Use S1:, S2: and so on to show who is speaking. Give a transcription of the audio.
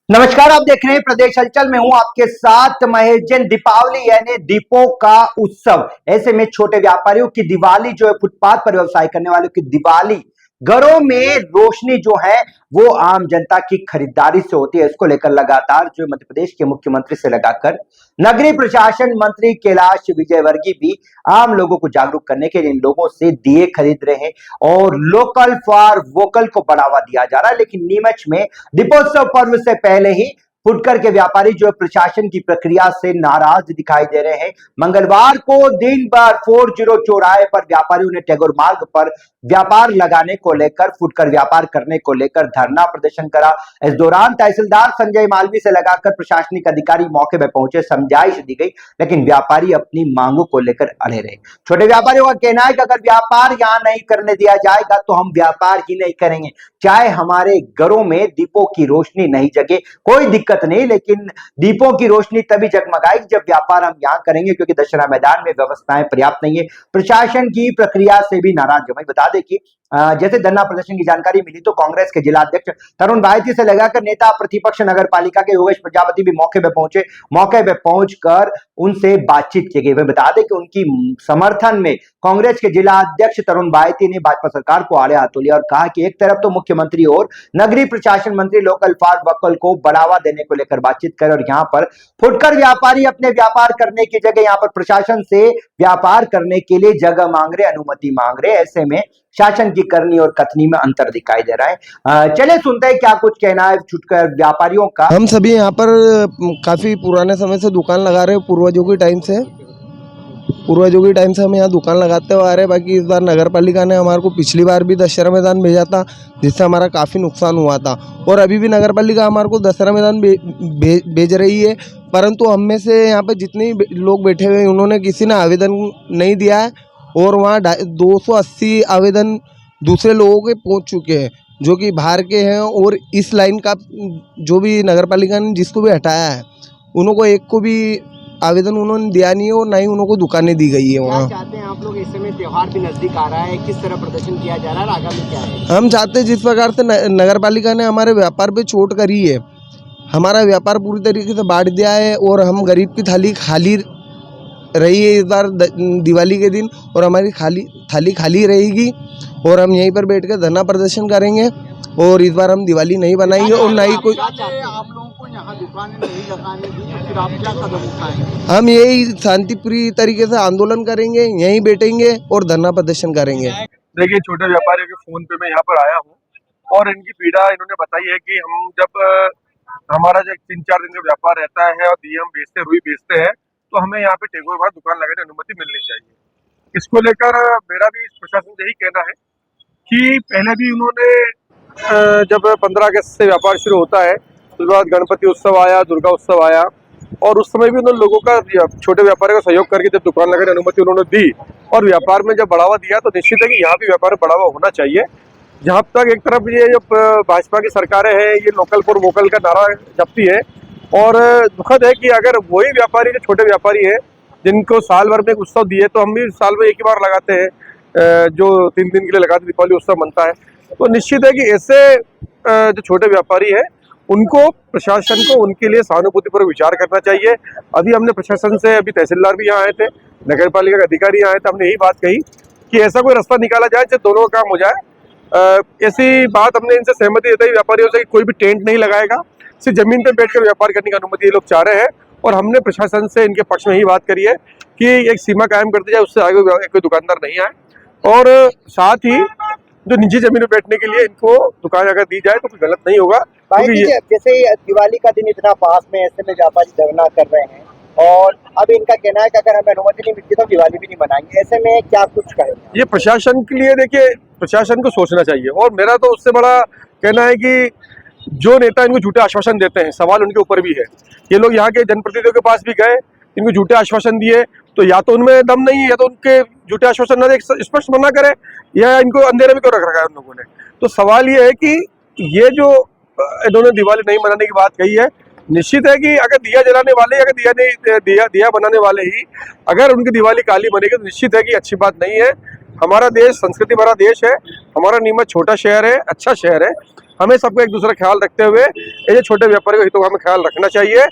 S1: नमस्कार, आप देख रहे हैं प्रदेश हलचल में हूं आपके साथ महेश जैन। दीपावली यानी दीपों का उत्सव। ऐसे में छोटे व्यापारियों की दिवाली जो है, फुटपाथ पर व्यवसाय करने वालों की दिवाली, घरों में रोशनी जो है वो आम जनता की खरीदारी से होती है। इसको लेकर लगातार जो मध्य प्रदेश के मुख्यमंत्री से लगाकर नगरीय प्रशासन मंत्री कैलाश विजयवर्गीय भी आम लोगों को जागरूक करने के लिए इन लोगों से दिए खरीद रहे हैं और लोकल फॉर वोकल को बढ़ावा दिया जा रहा है। लेकिन नीमच में दीपोत्सव पर्व से पहले ही फुटकर के व्यापारी जो प्रशासन की प्रक्रिया से नाराज दिखाई दे रहे हैं। मंगलवार को दिन भर 40 चौराहे पर व्यापारियों ने टैगोर मार्ग पर व्यापार लगाने को लेकर, फुटकर व्यापार करने को लेकर धरना प्रदर्शन करा। इस दौरान तहसीलदार संजय मालवी से लगाकर प्रशासनिक अधिकारी मौके पर पहुंचे, समझाइश दी गई, लेकिन व्यापारी अपनी मांगों को लेकर अड़े रहे। छोटे व्यापारियों का कहना है कि अगर व्यापार यहां नहीं करने दिया जाएगा तो हम व्यापार ही नहीं करेंगे, चाहे हमारे घरों में दीपों की रोशनी नहीं जगे, कोई दिक्कत नहीं, लेकिन दीपों की रोशनी तभी जगमगाएगी जब व्यापार हम यहां करेंगे, क्योंकि दशहरा मैदान में व्यवस्थाएं पर्याप्त नहीं है। प्रशासन की प्रक्रिया से भी नाराज है। बता दें कि जैसे धरना प्रदर्शन की जानकारी मिली तो कांग्रेस के जिला अध्यक्ष तरुण भाईती से लगाकर नेता प्रतिपक्ष नगर पालिका के योगेश प्रजापति भी मौके पर पहुंचे। मौके पर पहुंचकर उनसे बातचीत की गई। वह बता दें कि उनकी समर्थन में कांग्रेस के जिला अध्यक्ष तरुण भाईती ने भाजपा सरकार को आड़े हाथों लिया और कहा कि एक तरफ तो मुख्यमंत्री और नगरीय प्रशासन मंत्री लोकल फॉर वोकल को बढ़ावा देने को लेकर बातचीत कर, और यहां पर फुटकर व्यापारी अपने व्यापार करने की जगह यहां पर प्रशासन से व्यापार करने के लिए जगह मांग रहे, अनुमति मांग रहे। ऐसे में शासन की करनी और कथनी में अंतर दिखाई दे रहा है। चले सुनते हैं क्या कुछ कहना है फुटकर व्यापारियों का।
S2: हम सभी यहाँ पर काफ़ी पुराने समय से दुकान लगा रहे हैं, पूर्वजों के टाइम से हम यहाँ दुकान लगाते हुए आ रहे हैं। बाकी इस बार नगर पालिका ने हमारे को पिछली बार भी दशहरा मैदान भेजा था, जिससे हमारा काफ़ी नुकसान हुआ था, और अभी भी नगर पालिका हमारे को दशहरा मैदान भेज रही है। परंतु हम में से यहाँ पर जितने लोग बैठे हुए हैं उन्होंने किसी ने आवेदन नहीं दिया है, और वहाँ 280 आवेदन दूसरे लोगों के पहुँच चुके हैं जो कि बाहर के हैं, और इस लाइन का जो भी नगर पालिका ने जिसको भी हटाया है उनको एक को भी आवेदन उन्होंने दिया नहीं है, और ना ही उनको दुकानें दी गई है। वहाँ
S3: चाहते हैं आप लोग, इस समय त्योहार भी नजदीक आ रहा है, किस तरह प्रदर्शन किया जा रहा है, आगामी क्या है?
S2: हम चाहते हैं जिस प्रकार से नगर पालिका ने हमारे व्यापार पे चोट करी है, हमारा व्यापार पूरी तरीके से बांट दिया है, और हम गरीब की थाली खाली रही है इस बार दिवाली के दिन, और हमारी थाली खाली रहेगी, और हम यहीं पर बैठ कर धरना प्रदर्शन करेंगे, और इस बार हम दिवाली नहीं बनाएंगे और ना ही कोई।
S3: आप लोगों को यहाँ दुकानें नहीं लगाने दी तो फिर आप क्या कदम उठाएंगे?
S2: हम यही शांतिप्रिय तरीके से आंदोलन करेंगे, यहीं बैठेंगे और धरना प्रदर्शन करेंगे।
S4: देखिए, छोटे व्यापारियों के फोन पे मैं यहाँ पर आया हूँ, और इनकी पीड़ा इन्होंने बताई है कि हम जब हमारा जो 3-4 दिन का व्यापार रहता है और दिए हम बेचते, रुई बेचते हैं, तो हमें यहाँ पे टैगोर मार्ग दुकान लगाने की अनुमति मिलनी चाहिए। इसको लेकर मेरा भी प्रशासन से यही कहना है कि पहले भी उन्होंने जब 15 अगस्त से व्यापार शुरू होता है, उसके बाद गणपति उत्सव आया, दुर्गा उत्सव आया, और उस समय भी उन्होंने लोगों का, छोटे व्यापारियों का सहयोग करके जब दुकान लगाने की अनुमति उन्होंने दी और व्यापार में जब बढ़ावा दिया, तो निश्चित है कि यहाँ भी व्यापार में बढ़ावा होना चाहिए। जहाँ तक एक तरफ ये जो भाजपा की सरकारें हैं, ये लोकल फॉर वोकल का नारा जपती है, और दुखद है कि अगर वही व्यापारी जो छोटे व्यापारी है जिनको साल भर में एक उत्सव दिए, तो हम भी साल में एक ही बार लगाते हैं, जो 3 दिन के लिए लगाते दीपावली उत्सव बनता है, तो निश्चित है कि ऐसे जो छोटे व्यापारी है उनको, प्रशासन को उनके लिए सहानुभूति पर विचार करना चाहिए। अभी हमने प्रशासन से, अभी तहसीलदार भी यहाँ आए थे, नगर पालिका के अधिकारी आए थे, हमने यही बात कही कि ऐसा कोई रास्ता निकाला जाए जिससे दोनों का काम हो जाए। ऐसी बात हमने इनसे सहमति जताई व्यापारियों से कि कोई भी टेंट नहीं लगाएगा, सिर्फ जमीन पर बैठकर व्यापार करने की अनुमति ये लोग चाह रहे हैं, और हमने प्रशासन से इनके पक्ष में यही बात करी है कि एक सीमा कायम करती जाए, उससे आगे कोई दुकानदार नहीं आए, और साथ ही जो निजी जमीन पर बैठने के लिए इनको दुकान अगर दी जाए तो कोई गलत नहीं होगा।
S3: जैसे दिवाली का दिन इतना पास में, ऐसे में व्यापारी धरना कर रहे हैं, और अब इनका कहना है कि अगर हमें अनुमति नहीं मिलती तो दिवाली भी नहीं मनाएंगे, ऐसे में क्या कुछ करें?
S4: ये प्रशासन के लिए, देखिए, प्रशासन को सोचना चाहिए, और मेरा तो उससे बड़ा कहना है कि जो नेता इनको झूठे आश्वासन देते हैं, सवाल उनके ऊपर भी है। ये लोग यहाँ के जनप्रतिनिधियों के पास भी गए, इनको झूठे आश्वासन दिए, तो या तो उनमें दम नहीं है, या तो उनके झूठे आश्वासन न दे, स्पष्ट मना करे, या इनको अंधेरे में क्यों रख रखा है उन लोगों ने। तो सवाल ये है कि ये जो इन्होंने दिवाली नहीं मनाने की बात कही है, निश्चित है कि अगर दिया जलाने वाले, अगर दिया बनाने वाले ही अगर उनकी दिवाली काली बनेगी, तो निश्चित है कि अच्छी बात नहीं है। हमारा देश संस्कृति भरा देश है, हमारा नीमच छोटा शहर है, अच्छा शहर है, हमें सबको एक दूसरे का ख्याल रखते हुए ये जो छोटे व्यापारियों के हितों का हमें ख्याल रखना चाहिए।